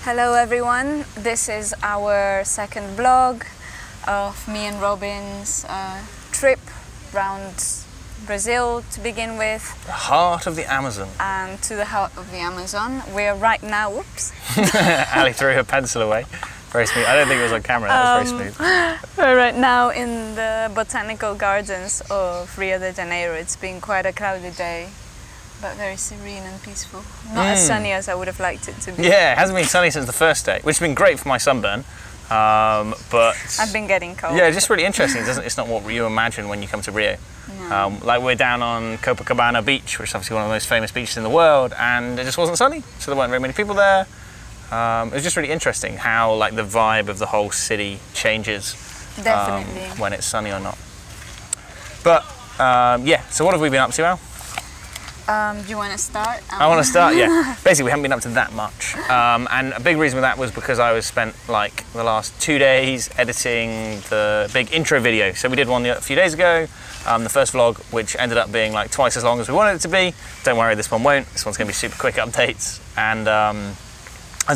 Hello everyone, this is our second vlog of me and Robin's trip around Brazil to begin with. The heart of the Amazon. And to the heart of the Amazon. We're right now, whoops. Ali threw her pencil away. Very smooth. I don't think it was on camera, that was very smooth. We're right now in the botanical gardens of Rio de Janeiro. It's been quite a crowded day, but very serene and peaceful. Not as sunny as I would have liked it to be. Yeah, it hasn't been sunny since the first day, which has been great for my sunburn. But I've been getting cold. Yeah, just really interesting. It's not what you imagine when you come to Rio. No. Like we're down on Copacabana Beach, which is obviously one of the most famous beaches in the world, and it just wasn't sunny, so there weren't very many people there. It was just really interesting how like the vibe of the whole city changes when it's sunny or not. But yeah, so what have we been up to, Al? Do you want to start? I want to start, yeah. Basically, we haven't been up to that much. And a big reason for that was because I was spent like the last 2 days editing the big intro video. So we did one a few days ago, the first vlog, which ended up being like twice as long as we wanted it to be. Don't worry, this one won't. This one's going to be super quick updates. And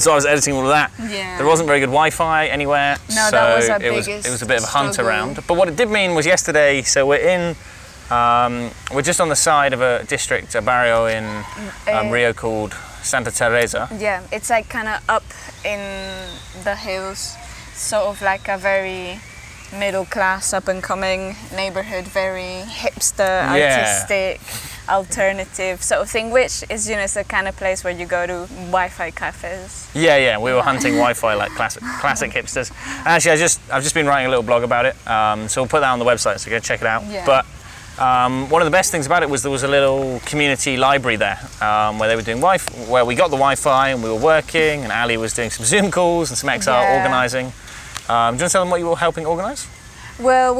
so I was editing all of that. Yeah. There wasn't very good Wi-Fi anywhere. No, so that was our it biggest was a bit of a hunt struggle. around. But what it did mean was yesterday, so we're just on the side of a district, a barrio in Rio called Santa Teresa. Yeah, it's like kind of up in the hills, sort of like a very middle class, up and coming neighborhood, very hipster, artistic, alternative sort of thing, which is, you know, it's the kind of place where you go to Wi-Fi cafes. Yeah, we were hunting Wi-Fi like classic hipsters. Actually, I've just been writing a little blog about it, so we'll put that on the website, so go check it out. Yeah. But one of the best things about it was there was a little community library there where they were doing where we got the Wi-Fi and we were working, and Ali was doing some Zoom calls and some XR organising. Do you want to tell them what you were helping organise? Well,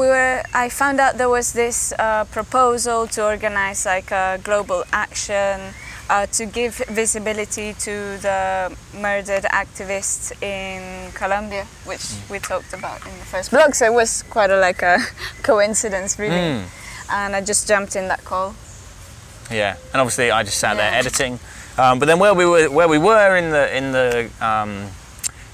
I found out there was this proposal to organize like a global action to give visibility to the murdered activists in Colombia, which we talked about in the first vlog. So it was quite a coincidence, really. And I just jumped in that call. Yeah, and obviously I just sat there editing. But then where we were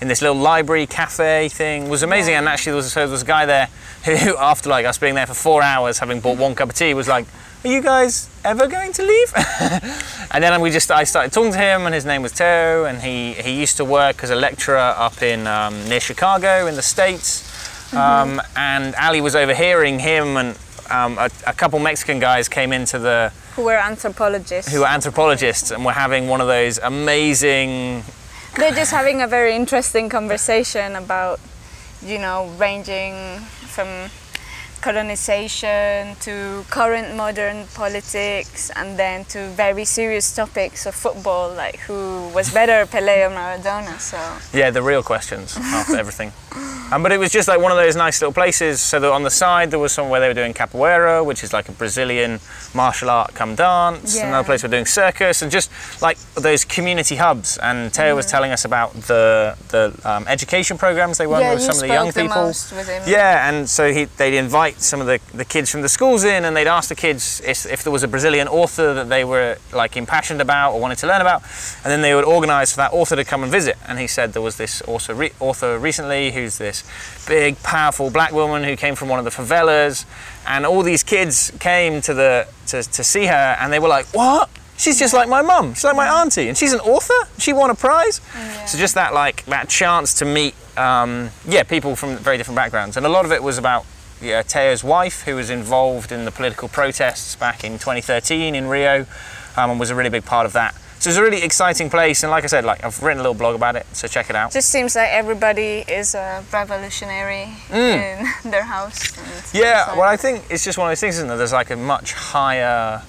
in this little library cafe thing was amazing. And actually there was a guy there who, after like us being there for 4 hours, having bought one cup of tea, was like, "Are you guys ever going to leave?" And then I started talking to him, and his name was Ciao, and he used to work as a lecturer up in near Chicago in the States. And Ali was overhearing him, and a couple Mexican guys came into who were anthropologists. And were having one of those amazing... They're just having a very interesting conversation about, you know, ranging from colonization to current modern politics, and then to very serious topics of football, like who was better, Pelé or Maradona. So yeah, the real questions after everything. But it was just like one of those nice little places. So that on the side there was somewhere they were doing capoeira, which is like a Brazilian martial art come dance. Yeah. Another place we're doing circus, and just like those community hubs. And Teo was telling us about the education programs they run with some of the young people. Yeah, and so they'd invite some of the kids from the schools in, and they'd ask the kids if there was a Brazilian author that they were like impassioned about or wanted to learn about, and then they would organise for that author to come and visit. And he said there was this author recently who's this big, powerful black woman who came from one of the favelas, and all these kids came to see her, and they were like, "What? She's just like my mum. She's like my auntie, and she's an author. She won a prize." Yeah. So just that chance to meet people from very different backgrounds, and a lot of it was about Teo's wife, who was involved in the political protests back in 2013 in Rio, and was a really big part of that. So it's a really exciting place, and like I said, I've written a little blog about it, so check it out. Just seems like everybody is a revolutionary in their house. Yeah, well, I think it's just one of those things, isn't there? There's like a much higher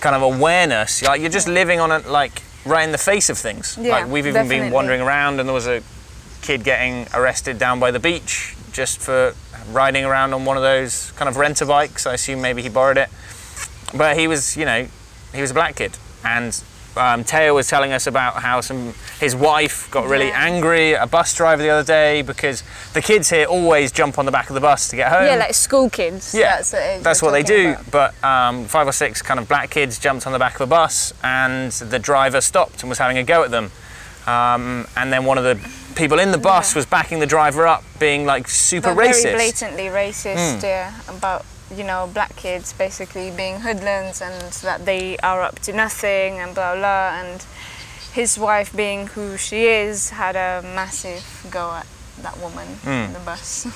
kind of awareness. Like you're just living on right in the face of things. Yeah, like we've even been wandering around, and there was a kid getting arrested down by the beach just for riding around on one of those kind of renter bikes. I assume maybe he borrowed it, but he was a black kid, and Teo was telling us about how his wife got really angry at a bus driver the other day because the kids here always jump on the back of the bus to get home. Yeah, like school kids. Yeah, that's what they do. But 5 or 6 kind of black kids jumped on the back of a bus, and the driver stopped and was having a go at them. and then one of the people in the bus was backing the driver up, being like super racist. Very blatantly racist, yeah, about, you know, black kids basically being hoodlums and that they are up to nothing and blah blah, and his wife, being who she is, had a massive go at that woman in the bus.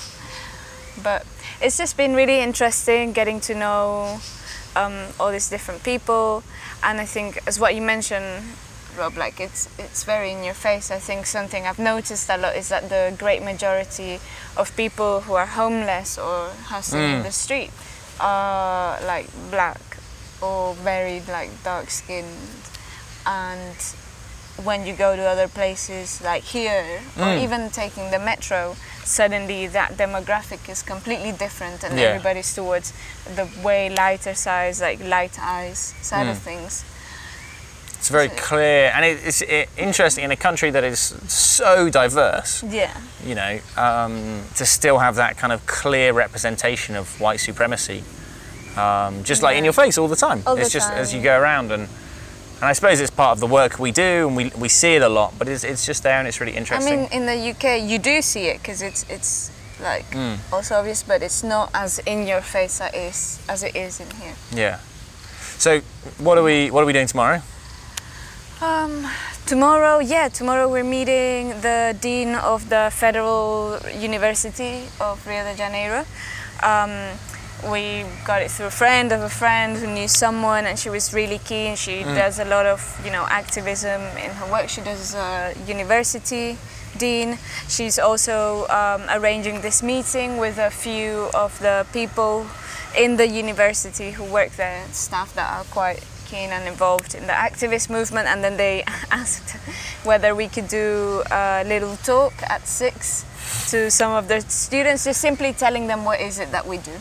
But it's just been really interesting getting to know all these different people, and I think, as what you mentioned, Rob, like it's very in your face. I think something I've noticed a lot is that the great majority of people who are homeless or hustling in the street are like black or very like dark skinned, and when you go to other places like here or even taking the metro, suddenly that demographic is completely different, and everybody's towards the way lighter size, like light eyes side of things. It's very clear, and it's interesting in a country that is so diverse. Yeah. You know, to still have that kind of clear representation of white supremacy, just like in your face all the time. It's just as you go around, and I suppose it's part of the work we do, and we see it a lot. But it's just there, and it's really interesting. I mean, in the UK, you do see it because it's like also obvious, but it's not as in your face as it is in here. Yeah. So, what are we doing tomorrow? Tomorrow we're meeting the Dean of the Federal University of Rio de Janeiro. We got it through a friend of a friend who knew someone, and she was really keen. She does a lot of, you know, activism in her work. She does university dean. She's also arranging this meeting with a few of the people in the university who work there, staff that are quite keen and involved in the activist movement, and then they asked whether we could do a little talk at 6 to some of the students, just simply telling them what is it that we do.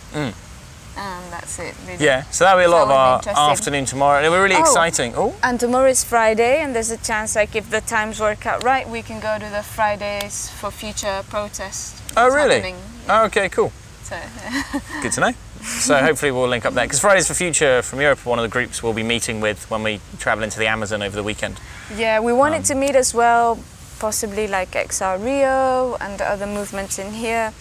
And that's it, really. Yeah, so that'll be a lot of our afternoon tomorrow, and it will be really exciting. Oh, and tomorrow is Friday, and there's a chance, like, if the times work out right, we can go to the Fridays for Future protest. Oh, really? Oh, okay, cool. So, good to know. So hopefully we'll link up there, because Fridays for Future from Europe, one of the groups we'll be meeting with when we travel into the Amazon over the weekend. Yeah, we wanted to meet as well, possibly like XR Rio and the other movements in here.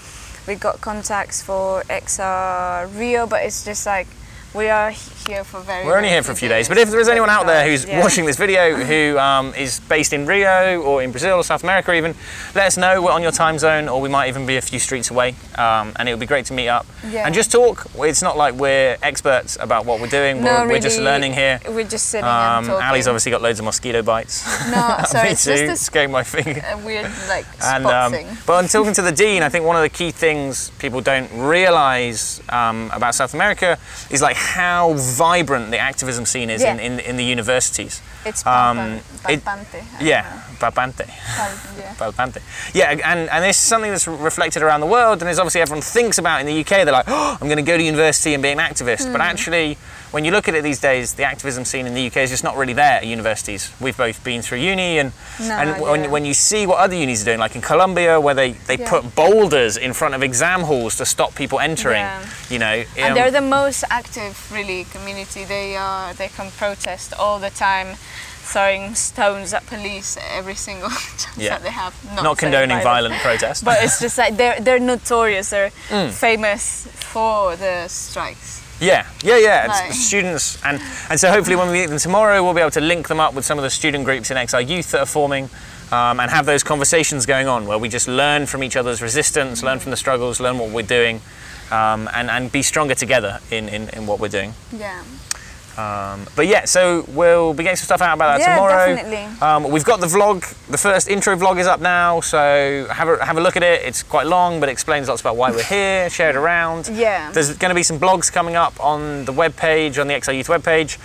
We got contacts for XR Rio, but it's just like, we are here for We're only here for a few days, but if there is anyone out there who's watching this video who is based in Rio or in Brazil or South America even, let us know. We're on your time zone, or we might even be a few streets away, and it would be great to meet up and just talk. It's not like we're experts about what we're doing, we're just learning here. We're just sitting and talking. Ali's obviously got loads of mosquito bites. No, so it's too, just scaring my finger. A weird like spot thing. But in talking to the Dean, I think one of the key things people don't realise about South America is like how vibrant the activism scene is in the universities. It's palpante. Yeah, palpante. Palpante. Yeah, and this is something that's reflected around the world, and as obviously everyone thinks about in the UK, they're like, oh, I'm going to go to university and be an activist. But actually, when you look at it these days, the activism scene in the UK is just not really there at universities. We've both been through uni, and when you see what other unis are doing, like in Colombia, where they put boulders in front of exam halls to stop people entering, you know. And they're the most active, really, community. They can protest all the time, throwing stones at police every single chance that they have. Not condoning violent protest. But it's just like they're notorious. They're famous for the strikes. Yeah. Like, students, and so hopefully when we meet them tomorrow, we'll be able to link them up with some of the student groups in XR Youth that are forming, and have those conversations going on where we just learn from each other's resistance, learn from the struggles, learn what we're doing, and be stronger together in what we're doing. Yeah. But yeah, so we'll be getting some stuff out about that tomorrow. Definitely. We've got the vlog, the first intro vlog is up now, so have a look at it. It's quite long, but it explains lots about why we're here, share it around. Yeah. There's going to be some blogs coming up on the webpage, on the XR Youth webpage.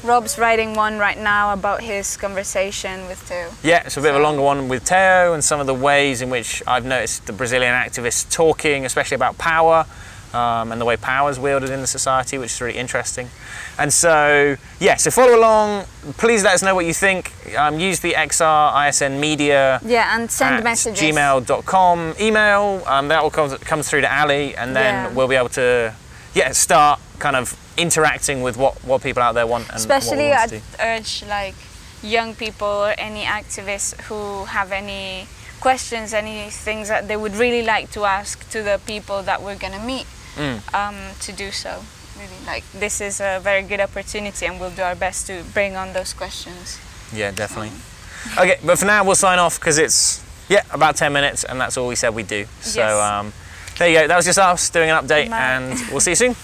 Rob's writing one right now about his conversation with Teo. Yeah, it's a bit of a longer one with Teo, and some of the ways in which I've noticed the Brazilian activists talking, especially about power. And the way power is wielded in the society, which is really interesting. And so, yeah, so follow along. Please let us know what you think. Use the XR ISN media and send messages. gmail.com email. That will come through to Ali, and then we'll be able to start kind of interacting with what people out there want. And especially what we want to do. I'd urge, like, young people or any activists who have any questions, any things that they would really like to ask to the people that we're going to meet, to do so. Really, like, this is a very good opportunity, and we'll do our best to bring on those questions. Yeah, definitely. Okay, but for now we'll sign off because it's about 10 minutes, and that's all we said we'd do. So there you go. That was just us doing an update, and we'll see you soon.